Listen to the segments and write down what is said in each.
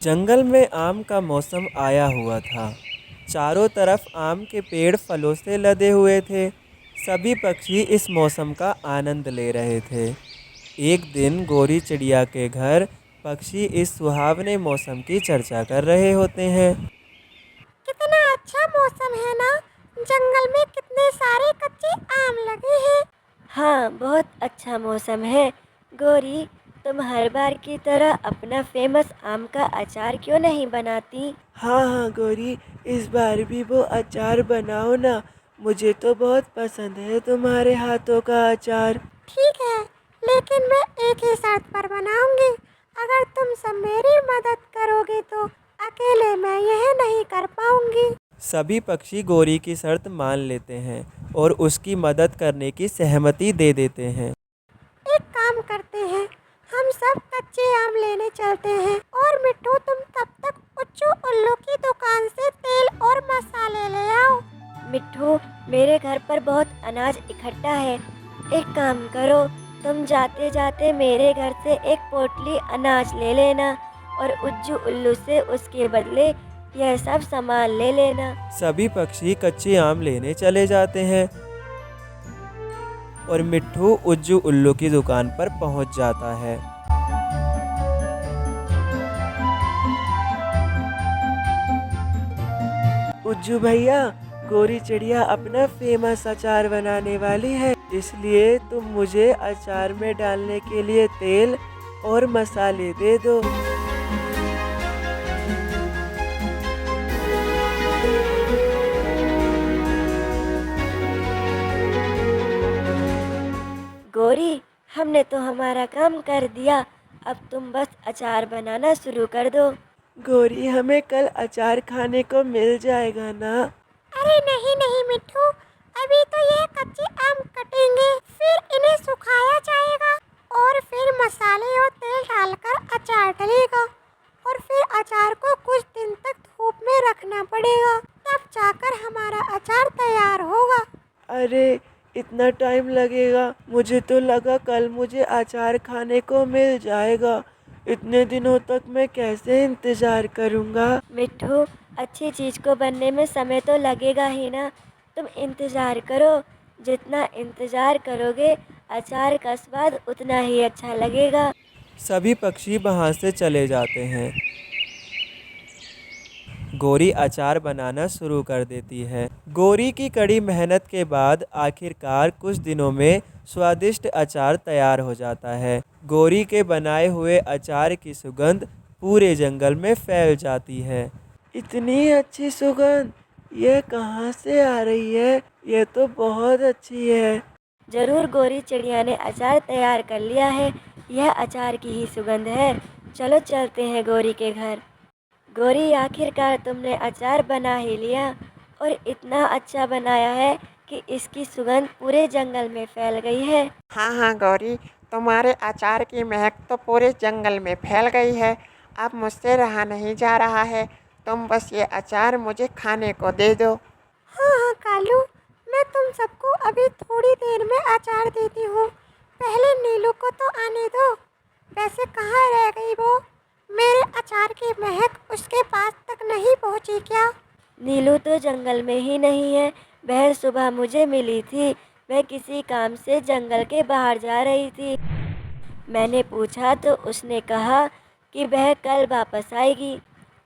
जंगल में आम का मौसम आया हुआ था। चारों तरफ आम के पेड़ फलों से लदे हुए थे। सभी पक्षी इस मौसम का आनंद ले रहे थे। एक दिन गोरी चिड़िया के घर पक्षी इस सुहावने मौसम की चर्चा कर रहे होते हैं। कितना अच्छा मौसम है ना। जंगल में कितने सारे कच्चे आम लगे हैं। हाँ, बहुत अच्छा मौसम है। गौरी, तुम हर बार की तरह अपना फेमस आम का अचार क्यों नहीं बनाती? हाँ हाँ गौरी, इस बार भी वो अचार बनाओ ना। मुझे तो बहुत पसंद है तुम्हारे हाथों का अचार। ठीक है, लेकिन मैं एक ही शर्त पर बनाऊंगी। अगर तुम सब मेरी मदद करोगे तो अकेले मैं यह नहीं कर पाऊंगी। सभी पक्षी गोरी की शर्त मान लेते हैं और उसकी मदद करने की सहमति दे देते हैं। एक काम करते हैं, हम सब कच्चे आम लेने चलते हैं और मिट्टू तुम तब तक उच्चू उल्लू की दुकान से तेल और मसाले ले आओ। मिट्ठू, मेरे घर पर बहुत अनाज इकट्ठा है। एक काम करो, तुम जाते जाते मेरे घर से एक पोटली अनाज ले लेना और उज्जू उल्लू से उसके बदले यह सब सामान ले लेना। सभी पक्षी कच्चे आम लेने चले जाते हैं और मिट्ठू उज्जू उल्लू की दुकान पर पहुंच जाता है। उज्जू भैया, गोरी चिड़िया अपना फेमस अचार बनाने वाली है, इसलिए तुम मुझे अचार में डालने के लिए तेल और मसाले दे दो। गौरी, हमने तो हमारा काम कर दिया। अब तुम बस अचार बनाना शुरू कर दो। गौरी, हमें कल अचार खाने को मिल जाएगा ना? अरे नहीं नहीं मिट्टू, अभी तो ये कच्चे आम कटेंगे, फिर इन्हें सुखाया जाएगा और फिर मसाले और तेल डालकर अचार डलेगा और फिर अचार को कुछ दिन तक धूप में रखना पड़ेगा, तब जाकर हमारा अचार तैयार होगा। अरे, इतना टाइम लगेगा? मुझे तो लगा कल मुझे अचार खाने को मिल जाएगा। इतने दिनों तक मैं कैसे इंतजार करूँगा? मिट्ठू, अच्छी चीज़ को बनने में समय तो लगेगा ही ना। तुम इंतज़ार करो। जितना इंतज़ार करोगे अचार का स्वाद उतना ही अच्छा लगेगा। सभी पक्षी वहाँ से चले जाते हैं। गोरी अचार बनाना शुरू कर देती है। गोरी की कड़ी मेहनत के बाद आखिरकार कुछ दिनों में स्वादिष्ट अचार तैयार हो जाता है। गोरी के बनाए हुए अचार की सुगंध पूरे जंगल में फैल जाती है। इतनी अच्छी सुगंध ये कहाँ से आ रही है? ये तो बहुत अच्छी है। ज़रूर गौरी चिड़िया ने अचार तैयार कर लिया है। यह अचार की ही सुगंध है। चलो चलते हैं गौरी के घर। गौरी, आखिरकार तुमने अचार बना ही लिया और इतना अच्छा बनाया है कि इसकी सुगंध पूरे जंगल में फैल गई है। हाँ हाँ गौरी, तुम्हारे अचार की महक तो पूरे जंगल में फैल गई है। अब मुझसे रहा नहीं जा रहा है। तुम बस ये अचार मुझे खाने को दे दो। हाँ हाँ कालू, मैं तुम सबको अभी थोड़ी देर में अचार देती हूँ। पहले नीलू को तो आने दो। वैसे कहाँ रह गई वो? मेरे अचार की महक उसके पास तक नहीं पहुँची क्या? नीलू तो जंगल में ही नहीं है। वह सुबह मुझे मिली थी। वह किसी काम से जंगल के बाहर जा रही थी। मैंने पूछा तो उसने कहा कि वह कल वापस आएगी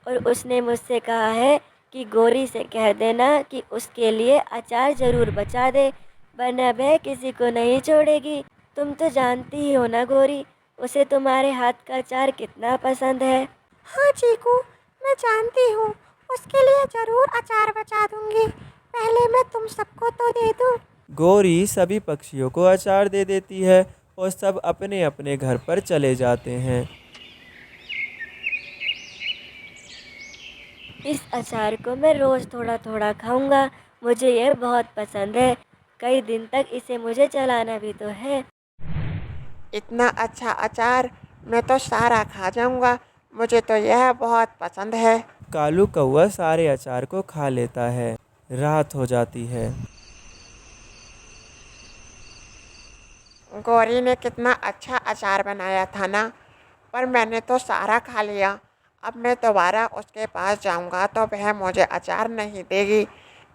और उसने मुझसे कहा है कि गौरी से कह देना कि उसके लिए अचार ज़रूर बचा दे, वरना वह किसी को नहीं छोड़ेगी। तुम तो जानती ही हो ना गौरी, उसे तुम्हारे हाथ का अचार कितना पसंद है। हाँ चीकू, मैं जानती हूँ। उसके लिए ज़रूर अचार बचा दूँगी। पहले मैं तुम सबको तो दे दूँ। गोरी सभी पक्षियों को अचार दे देती है और सब अपने अपने घर पर चले जाते हैं। इस अचार को मैं रोज़ थोड़ा थोड़ा खाऊंगा। मुझे यह बहुत पसंद है। कई दिन तक इसे मुझे चलाना भी तो है। इतना अच्छा अचार मैं तो सारा खा जाऊंगा। मुझे तो यह बहुत पसंद है। कालू कौआ सारे अचार को खा लेता है। रात हो जाती है। गौरी ने कितना अच्छा अचार बनाया था ना, पर मैंने तो सारा खा लिया। अब मैं दोबारा उसके पास जाऊंगा तो वह मुझे अचार नहीं देगी,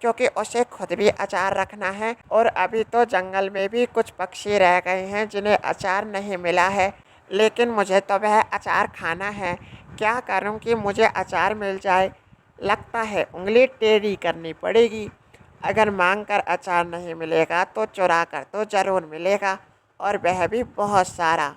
क्योंकि उसे खुद भी अचार रखना है और अभी तो जंगल में भी कुछ पक्षी रह गए हैं जिन्हें अचार नहीं मिला है, लेकिन मुझे तो वह अचार खाना है। क्या करूं कि मुझे अचार मिल जाए? लगता है उंगली टेढ़ी करनी पड़ेगी। अगर मांग कर अचार नहीं मिलेगा तो चुरा कर तो ज़रूर मिलेगा, और वह भी बहुत सारा।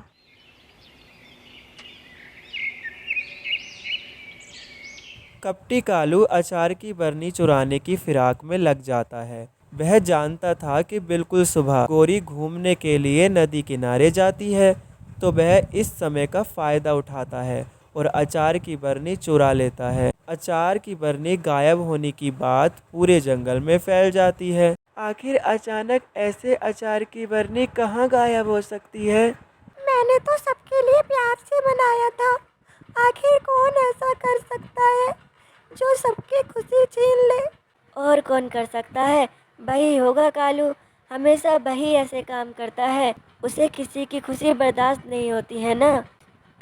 कपटी कालू अचार की बरनी चुराने की फिराक में लग जाता है। वह जानता था कि बिल्कुल सुबह गोरी घूमने के लिए नदी किनारे जाती है, तो वह इस समय का फ़ायदा उठाता है और अचार की बरनी चुरा लेता है। अचार की बरनी गायब होने की बात पूरे जंगल में फैल जाती है। आखिर अचानक ऐसे अचार की बरनी कहाँ गायब हो सकती है? मैंने तो सबके लिए प्यार से बनाया था। आखिर कौन ऐसा कर सकता है जो सबकी खुशी छीन ले? और कौन कर सकता है? वही होगा कालू। हमेशा वही ऐसे काम करता है। उसे किसी की खुशी बर्दाश्त नहीं होती है ना।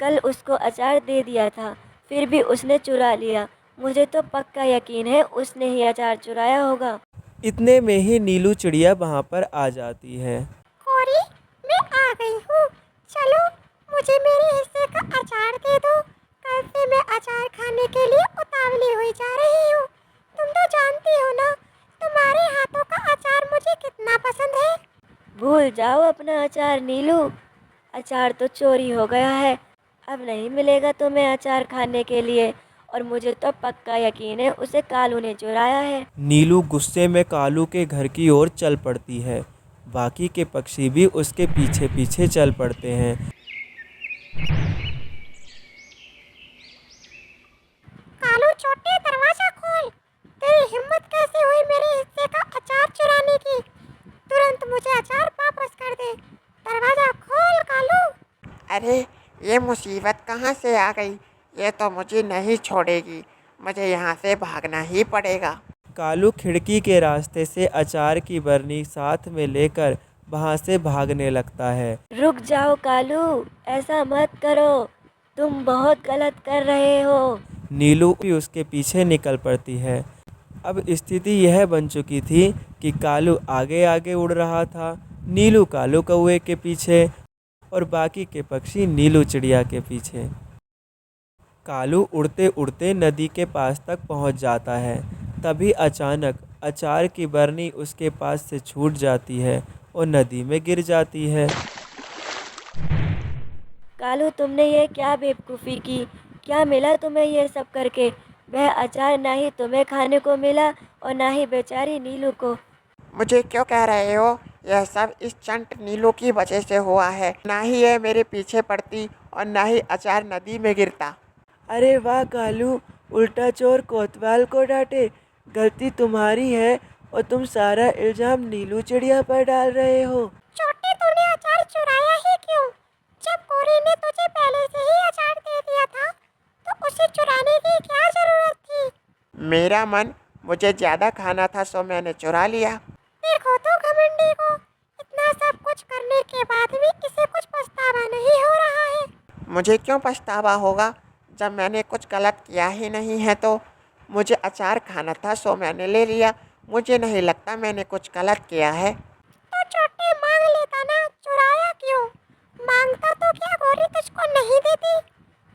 कल उसको अचार दे दिया था, फिर भी उसने चुरा लिया। मुझे तो पक्का यकीन है उसने ही अचार चुराया होगा। इतने में ही नीलू चिड़िया वहाँ पर आ जाती है। गौरी, मैं आ गई हूँ। चलो, मुझे मेरे हिस्से का अचार दे दो। कल से मैं अचार खाने के लिए उतावली हुई जा रही हूँ। तुम तो जानती हो ना, तुम्हारे हाथों का अचार मुझे कितना पसंद है। भूल जाओ अपना अचार नीलू। अचार तो चोरी हो गया है। अब नहीं मिलेगा तुम्हें अचार खाने के लिए, और मुझे तो पक्का यकीन है उसे कालू ने चुराया है। नीलू गुस्से में कालू के घर की ओर चल पड़ती है। बाकी के पक्षी भी उसके पीछे पीछे चल पड़ते हैं। कालू छोटे, दरवाजा खोल। तेरी हिम्मत कैसे हुई मेरे हिस्से का अचार चुराने की? तुरंत मुझे अचार वापस कर दे। दरवाजा खोल कालू। अरे, ये मुसीबत कहाँ से आ गई? ये तो मुझे नहीं छोड़ेगी। मुझे यहाँ से भागना ही पड़ेगा। कालू खिड़की के रास्ते से अचार की बरनी साथ में लेकर वहाँ से भागने लगता है। रुक जाओ कालू, ऐसा मत करो। तुम बहुत गलत कर रहे हो। नीलू भी उसके पीछे निकल पड़ती है। अब स्थिति यह बन चुकी थी कि कालू आगे आगे उड़ रहा था, नीलू कालू कौवे के पीछे और बाकी के पक्षी नीलू चिड़िया के पीछे। कालू उड़ते उड़ते नदी के पास तक पहुंच जाता है। तभी अचानक अचार की बरनी उसके पास से छूट जाती है और नदी में गिर जाती है। कालू, तुमने ये क्या बेवकूफ़ी की? क्या मिला तुम्हें ये सब करके? वह अचार ना ही तुम्हें खाने को मिला और ना ही बेचारी नीलू को। मुझे क्यों कह रहे हो? यह सब इस चंट नीलू की वजह से हुआ है। ना ही यह मेरे पीछे पड़ती और ना ही अचार नदी में गिरता। अरे वाह कालू, उल्टा चोर कोतवाल को डांटे। गलती तुम्हारी है और तुम सारा इल्जाम नीलू चिड़िया पर डाल रहे हो। छोटे, तूने अचार चुराया ही क्यों? जब गौरी ने तुझे पहले से ही अचार दे दिया था, तो उसे चुराने की क्या जरूरत थी? मेरा मन मुझे ज़्यादा खाना था, सो मैंने चुरा लिया। देखो तो घमंडी को, इतना सब कुछ करने के बाद भी इसे कुछ पछतावा नहीं हो रहा है। मुझे क्यों पछतावा होगा जब मैंने कुछ गलत किया ही नहीं है? तो मुझे अचार खाना था, सो मैंने ले लिया। मुझे नहीं लगता मैंने कुछ गलत किया है। तो छोटे, मांग लेता ना, चुराया क्यों? मांगता तो क्या गौरी तुझको नहीं देती?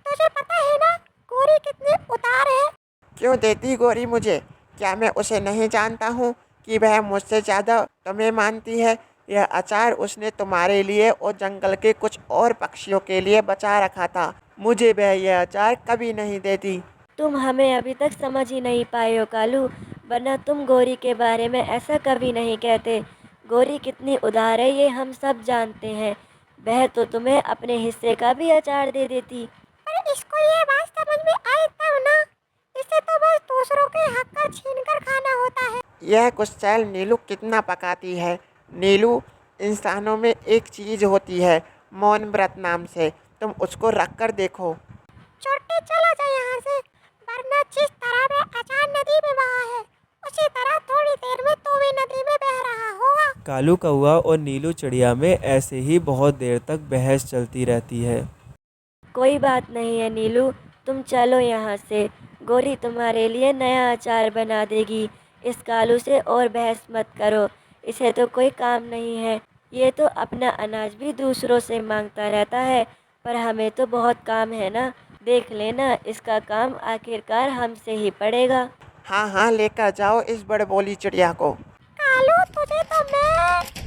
तुझे पता है ना गौरी कितनी उदार है। क्यों देती गौरी मुझे? क्या मैं उसे नहीं जानता हूँ कि वह मुझसे ज़्यादा तुम्हें मानती है? यह अचार उसने तुम्हारे लिए और जंगल के कुछ और पक्षियों के लिए बचा रखा था। मुझे वह यह अचार कभी नहीं देती। तुम हमें अभी तक समझ ही नहीं पाए हो कालू, वरना तुम गौरी के बारे में ऐसा कभी नहीं कहते। गौरी कितनी उदार है ये हम सब जानते हैं। वह तो तुम्हें अपने हिस्से का भी अचार दे देती। पर इसको ये बात समझ में आए तब ना। इसे तो बस दूसरों के हक का छीन कर खाना होता है। यह गुस्सैल नीलू कितना पकाती है। नीलू, इंसानों में एक चीज़ होती है मौन व्रत नाम से, तुम उसको रख कर देखो। छोटे, चला जा यहाँ से, वरना जिस तरह में अचार नदी में बहा है, उसी तरह थोड़ी देर में तू भी नदी में बह रहा होगा। कालू कौवा और नीलू चिड़िया में ऐसे ही बहुत देर तक बहस चलती रहती है। कोई बात नहीं है नीलू, तुम चलो यहाँ से। गोरी तुम्हारे लिए नया अचार बना देगी। इस कालू से और बहस मत करो, इसे तो कोई काम नहीं है। ये तो अपना अनाज भी दूसरों से मांगता रहता है, पर हमें तो बहुत काम है ना। देख लेना, इसका काम आखिरकार हमसे ही पड़ेगा। हाँ हाँ, लेकर जाओ इस बड़बोली चिड़िया को। कालू, तुझे तो मैं